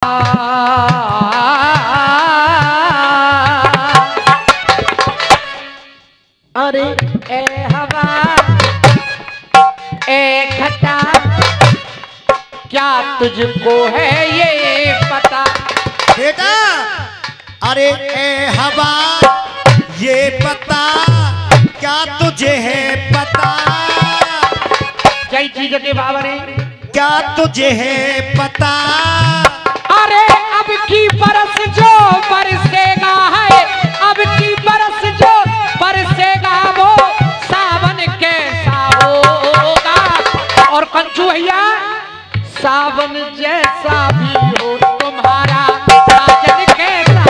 अरे ए हवा ए घटा क्या तुझको है ये पता बेटा। अरे ए हवा ये पता क्या तुझे है पता, कई चीजों के बाबा ने क्या तुझे है पता। अरे अब की बरस जो बरसेगा है, अब की बरस जो बरसेगा वो सावन कैसा होगा। और कंचू भैया सावन जैसा भी हो तुम्हारा साजन कैसा हो।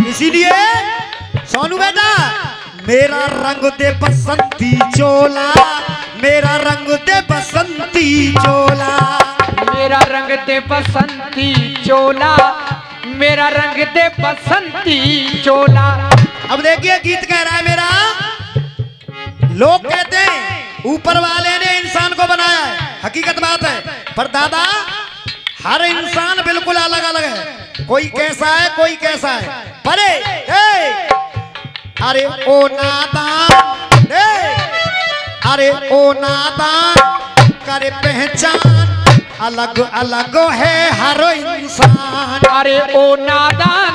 इसीलिए सोनू बेटा मेरा रंग दे बसंती चोला, मेरा रंग दे बसंती चोला, मेरा रंग दे बसंती चोला, मेरा रंग दे बसंती चोला। अब देखिए गीत कह रहा है मेरा, लोग कहते हैं ऊपर वाले ने इंसान को बनाया है, हकीकत बात है, पर दादा हर इंसान बिल्कुल अलग अलग है, कोई कैसा है कोई कैसा है। परे अरे ओ नादान, अरे ओ नादान करे पहचान अलग अलग है हर इंसान। अरे ओ नादान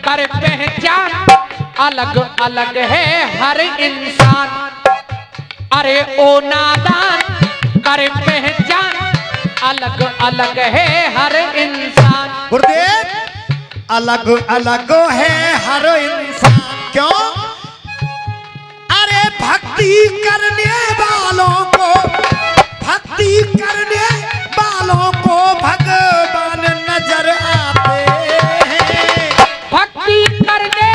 कर पहचान अलग अलग है हर इंसान। अरे ओ नादान कर पहचान अलग अलग है हर इंसान। गुरुदेव अलग अलग है हर इंसान, क्यों? अरे भक्ति करने वालों को, भक्ति करने वालों को भगवान नजर आते हैं, भक्ति करने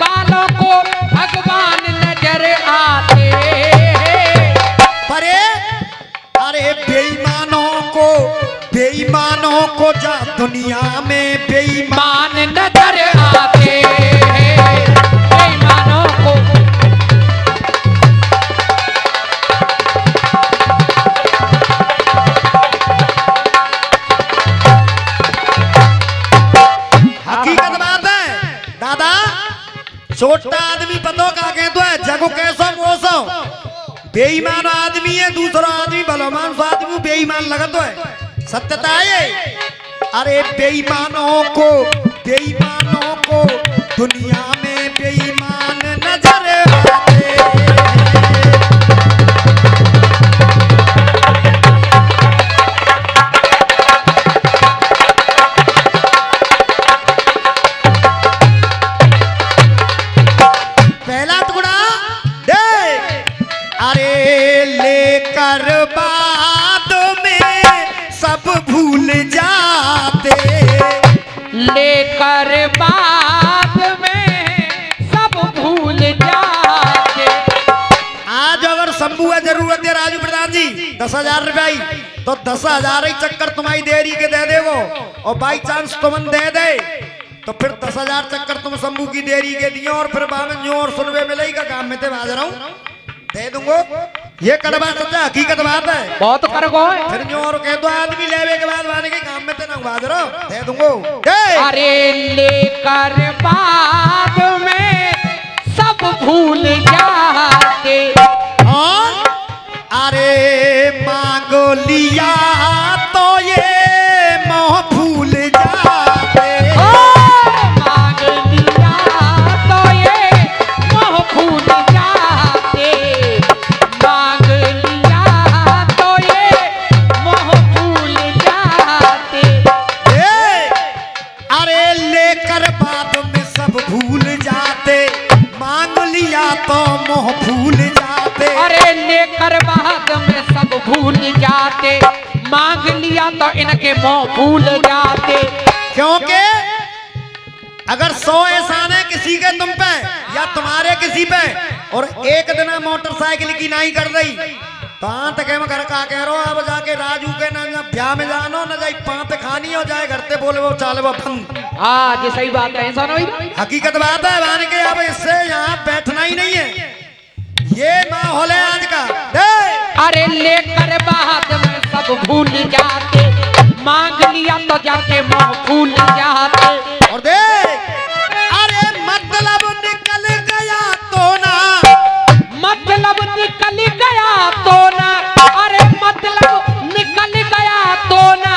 वालों को भगवान नजर आते हैं। परे अरे बेईमानों को जा दुनिया में बेईमान नजर आते हैं, बेईमानों को। हकीकत बात है दादा, छोटा आदमी पतो का कहते है जगो कैसो मोसो, बेईमान आदमी है दूसरा आदमी भलोमान सो आदमी बेईमान लगतो है, सत्यता है। अरे बेईमानों को दुनिया में बेईमान नजर आते हैं। पहला टुकड़ा दे, अरे लेकर बाद में सब भूल जाते, लेकर बाद में सब भूल जाते। आज अगर शंभू है जरूरत है राजू प्रधान जी 10,000 रुपये, तो 10,000 ही चक्कर तुम्हारी देरी के दे दे वो, और बाई चांस तुम दे दे तो फिर 10,000 चक्कर तुम शंभू की देरी के दियो, और फिर बामन जो और सुनवे मिलेगा काम में ते बाज रहा हूँ दे दूंगो। ये कड़वा सच्चा हकीकत बात है, बहुत फर्क है। फिर जो और कह दो आदमी लेवे के बाद वाले के काम में ते ना बाज रहा दे दूंगो। अरे लेकर बाद में सब भूल जाते, और अरे मांग लिया तो ये मोह भूल जाते, मांग लिया तो ये मोह भूल जाते, मांग लिया तो ये मोह भूल जाते। अरे लेकर बाद में सब भूल जाते, मांग लिया तो मोह भूल जाते। अरे लेकर बाद में सब भूल जाते, मांग लिया तो इनके मोह भूल जाते। क्योंकि अगर 100 एहसान है किसी के तुम पे या तुम्हारे किसी पे, और एक दिन मोटरसाइकिल की नहीं कर रही, तो तक मैं घर का कह रहा हूँ अब जाके राजू के ना ब्याह में जानो न जाए पाँत खानी हो जाए घर ते बोले वो चाले वो भंग हाँ जी सही बात है, ऐसा नहीं। हकीकत बात है मान के अब इससे यहाँ बैठना ही नहीं है, ये माहौल है आज का। अरे लेकर बात में सब भूल जाते, मांग लिया तो जाके मुंह भूल जाते। और देख अरे मतलब निकल गया तो ना, मतलब निकल गया तो ना, अरे मतलब निकल गया तो ना,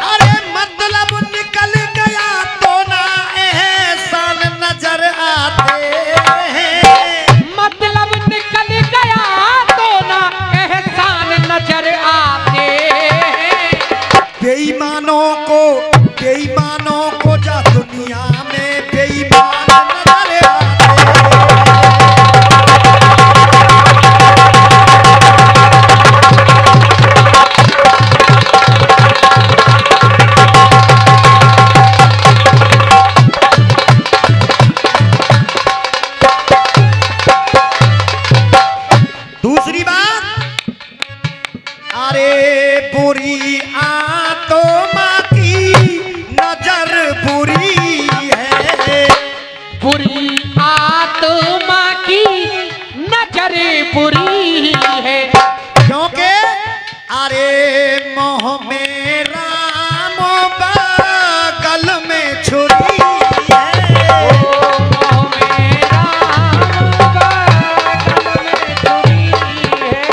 अरे मतलब निकल गया तो ना एहसान नजर आते हैं, मतलब निकल गया तो ना एहसान नजर आते हैं। बेईमानों को जा दुनिया में बेईमान नजर आते हैं। दूसरी बात, अरे बुरी आत्मा की नजर बुरी है, बुरी आत्मा की नजर बुरी है, क्योंकि अरे मोह में राम बगल में छुरी है। मोह में राम बगल में छुरी है।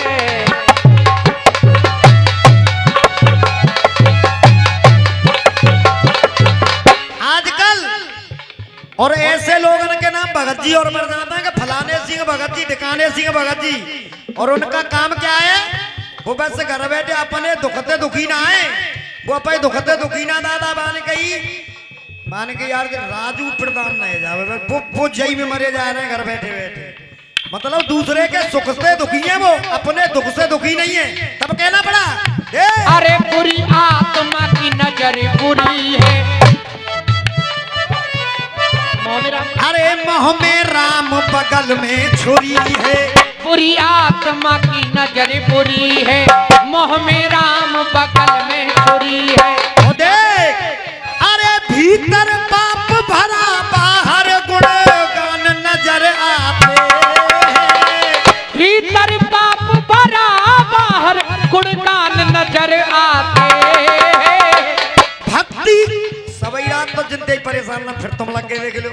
आजकल और ऐसे लोगों के नाम भगत जी और मर जाता है कि फलाने सिंह भगत जी, ढिकाने सिंह भगत जी, और उनका काम क्या है, वो बस घर बैठे अपने दुखते दुखी ना आए, वो अपने दुखते दुखी ना दादा मान के यार के राजू प्रधान नहीं जावे, वो जई में मरे जा रहे हैं घर बैठे बैठे। मतलब दूसरे के सुख से दुखी है, वो अपने दुख से दुखी नहीं है, तब कहना पड़ा अरे बुरी आत्मा की नजर बुरी है। अरे मोह में राम बगल में छुरी है, बुरी आत्मा की नजर बुरी है, मोह में राम बगल में छुरी है। ओ देख अरे भीतर पाप भरा बाहर गुणगान नजर आते हैं, भीतर पाप भरा बाहर गुणगान नजर आते हैं। भक्ति सभी रात तो जिंदगी परेशान ना, फिर तुम लग गए देख लो।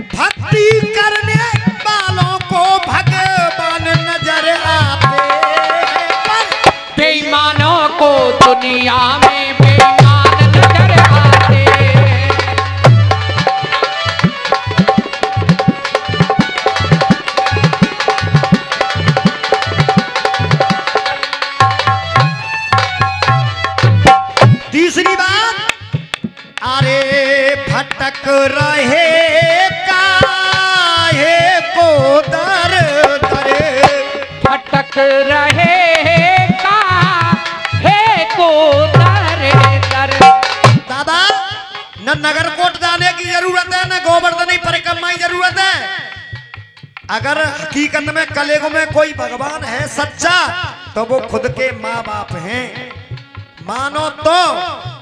भक्ति करने वालों को भगवान नजर आते हैं, बेईमानों को दुनिया में बेईमान नजर आते हैं। तीसरी बात, अरे भटक रहे काहे को दर दर, भटक रहे काहे को दर दर। दादा न नगरकोट जाने की जरूरत है, न गोवर्धनी परिक्रमा की जरूरत है। अगर हकीकत में कलेगों में कोई भगवान है सच्चा, तो वो खुद के माँ बाप हैं, मानो तो।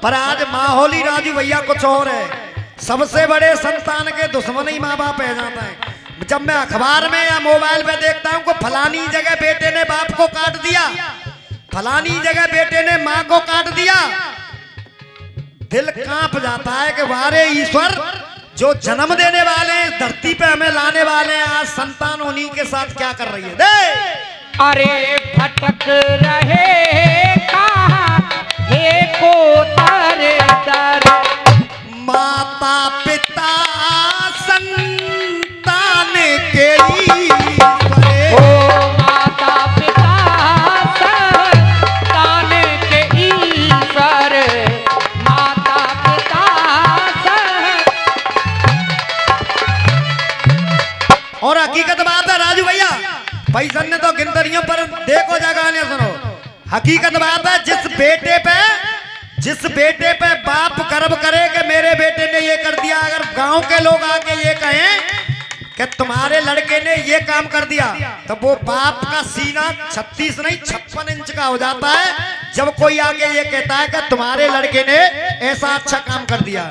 पर आज माहौल ही राजू भैया कुछ और है, सबसे बड़े संतान के दुश्मन ही माँ बाप है जाता है। जब मैं अखबार में या मोबाइल पे देखता हूँ को फलानी जगह बेटे ने बाप को काट दिया, फलानी जगह बेटे ने माँ को काट दिया, दिल कांप जाता है कि वारे ईश्वर जो जन्म देने वाले हैं, धरती पे हमें लाने वाले हैं, आज संतान उन्हीं के साथ क्या कर रही है। दे अरे भटक रहे काहे को दर दर। माता पिता संतान के ईश्वर, ओ माता पिता संतान के ईश्वर, माता पिता और हकीकत बात है राजू भैया, पैसन ने तो गिनतरियों पर देखो जगाने सुनो। हकीकत बात है जिस बेटे पे बाप गर्व करे कि मेरे बेटे ने ये कर दिया, अगर गांव के लोग आके ये कहें कि तुम्हारे लड़के ने ये काम कर दिया, तो वो बाप का सीना 36 नहीं 56 इंच का हो जाता है। जब कोई आके ये कहता है कि तुम्हारे लड़के ने ऐसा अच्छा काम कर दिया।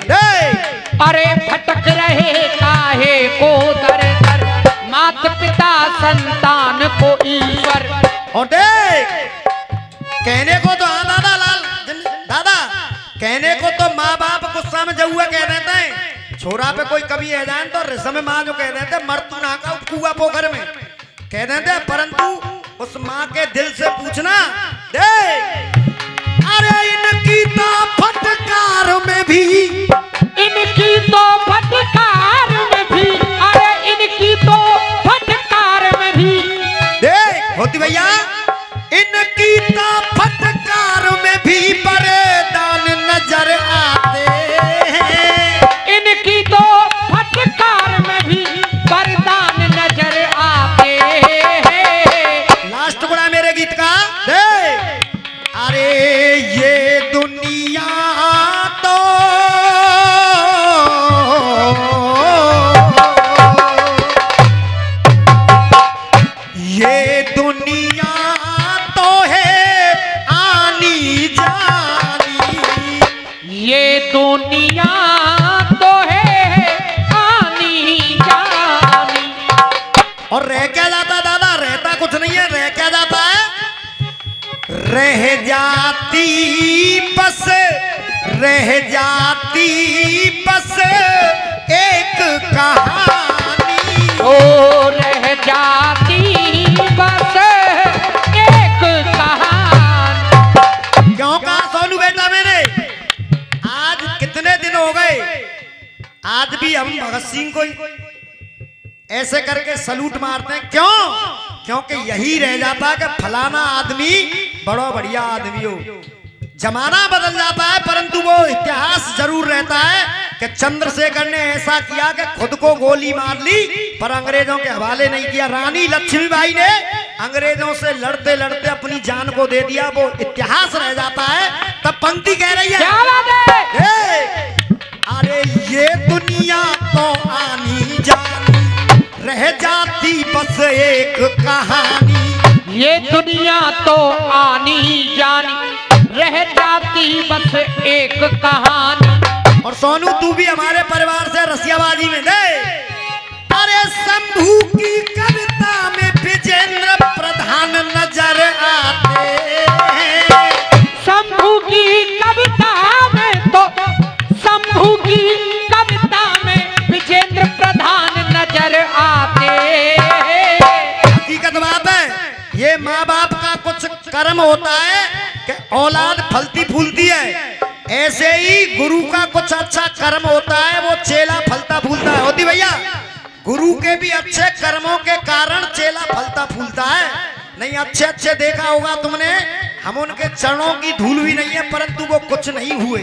अरे भटक रहे काहे को दर दर, मात पिता संतान को ईश्वर। और देख कहने को तो, हाँ दादा लाल दादा, कहने को तो माँ बाप गुस्सा में जहुआ कह देते हैं, छोरा पे कोई कभी है जाए तो रिश्म में माँ जो कह देते मर तू ना का कुआ पोखर में कह देते, परंतु उस माँ के दिल से पूछना। देख अरे इनकी तो फटकार में भी, इनकी तो फटकार में भी, अरे इनकी तो फटकार में भी। देख होती भैया, इनकी तो फटकार में भी बरदान नजर आते हैं, इनकी तो फटकार में भी वरदान नजर आते हैं। लास्ट गुणा मेरे गीत का। देख अरे ये दुनिया तो ये दुनिया तो है आनी जानी, ये दुनिया तो है आनी जानी। और रह क्या जाता दादा, रहता कुछ नहीं है, रह क्या जाता है, रह जाती बस, रह जाती बस एक कहानी, ओ रह जाती बस एक कहानी। क्यों कहा सोनू बेटा मेरे, आज कितने दिन हो गए, आज भी हम भगत सिंह को ऐसे करके सलूट मारते हैं। क्यों? क्योंकि यही रह जाता है कि फलाना आदमी बड़ा बढ़िया आदमी हो। जमाना बदल जाता है परंतु वो इतिहास जरूर रहता है कि चंद्रशेखर ने ऐसा किया कि खुद को गोली मार ली पर अंग्रेजों के हवाले नहीं किया। रानी लक्ष्मीबाई ने अंग्रेजों से लड़ते लड़ते अपनी जान को दे दिया, वो इतिहास रह जाता है। तब पंक्ति कह रही है, क्या बात है? अरे ये दुनिया तो आनी जानी, रह जाती बस एक कहानी, ये दुनिया तो आनी जानी, रह जाती बस एक कहानी। और सोनू तू भी हमारे परिवार से रसियाबाजी में दे। अरे शंभू की कविता में विजेंद्र प्रधान नजर आते हैं, शंभू की कविता में तो, शंभू की कविता में विजेंद्र प्रधान नजर आते हैं। हकीकत बात है, ये माँ बाप का कुछ कर्म होता है कि औलाद फलती फूलती है, ऐसे ही गुरु का कुछ अच्छा कर्म होता है, वो चेला फलता फूलता है। होती भैया, गुरु के भी अच्छे कर्मों के कारण चेला फलता फूलता है। नहीं अच्छे अच्छे देखा होगा तुमने, हम उनके चरणों की धूल भी नहीं है परंतु वो कुछ नहीं हुए।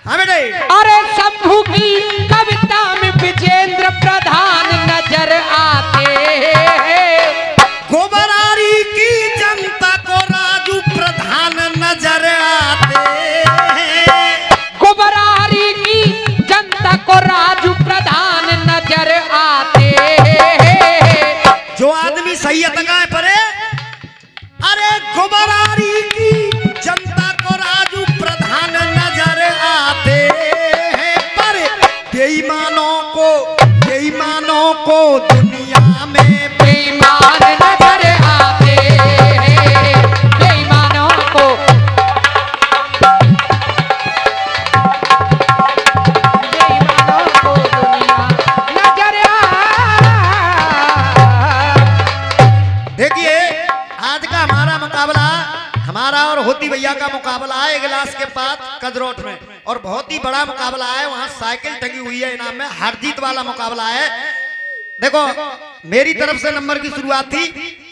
हाँ बेटे, अरे शंभू की कविता में विजेंद्र प्रधान नजर आते हैं, गोबरारी की जनता को राजू प्रधान नजर आते हैं, गोबरारी की जनता को राजू प्रधान नजर आते हैं। जो आदमी सही अतगाए परे, अरे गोबरारी की जनता को राजू प्रधान नजर आते हैं, पर बेईमानों को दुनिया में बेईमान नजर आते हैं, बेईमानों को, बेईमानों को दुनिया नजर देखिए आज का हमारा मुकाबला, हमारा और होती भैया का मुकाबला है गिलास के पास कदरोट में, और बहुत ही बड़ा मुकाबला है। वहां साइकिल टंगी हुई है इनाम में, हार जीत वाला मुकाबला है। देखो मेरी तरफ से नंबर की शुरुआत थी,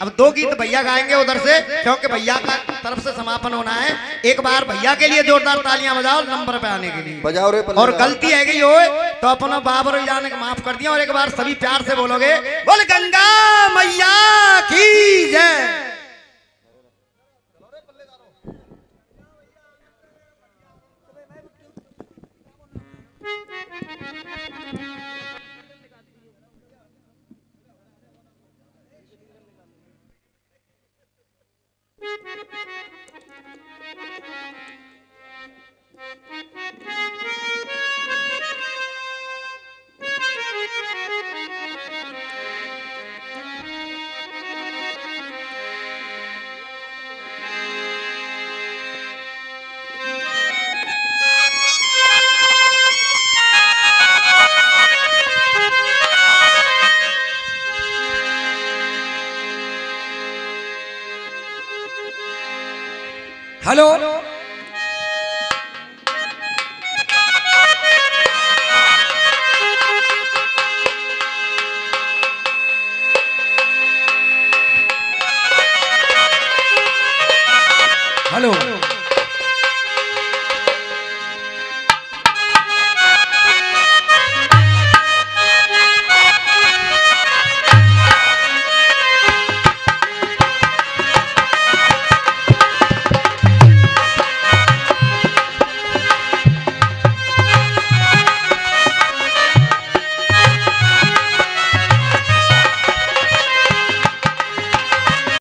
अब 2 गीत भैया गाएंगे उधर से क्योंकि भैया का तरफ से समापन होना है। एक बार भैया के लिए जोरदार तालियां बजाओ नंबर पे आने के लिए, बजाओ रे। और गलती है गई हो तो अपना बाबर जाने को माफ कर दिया। और एक बार सभी प्यार से बोलोगे, बोल गंगा मैया की जय। हेलो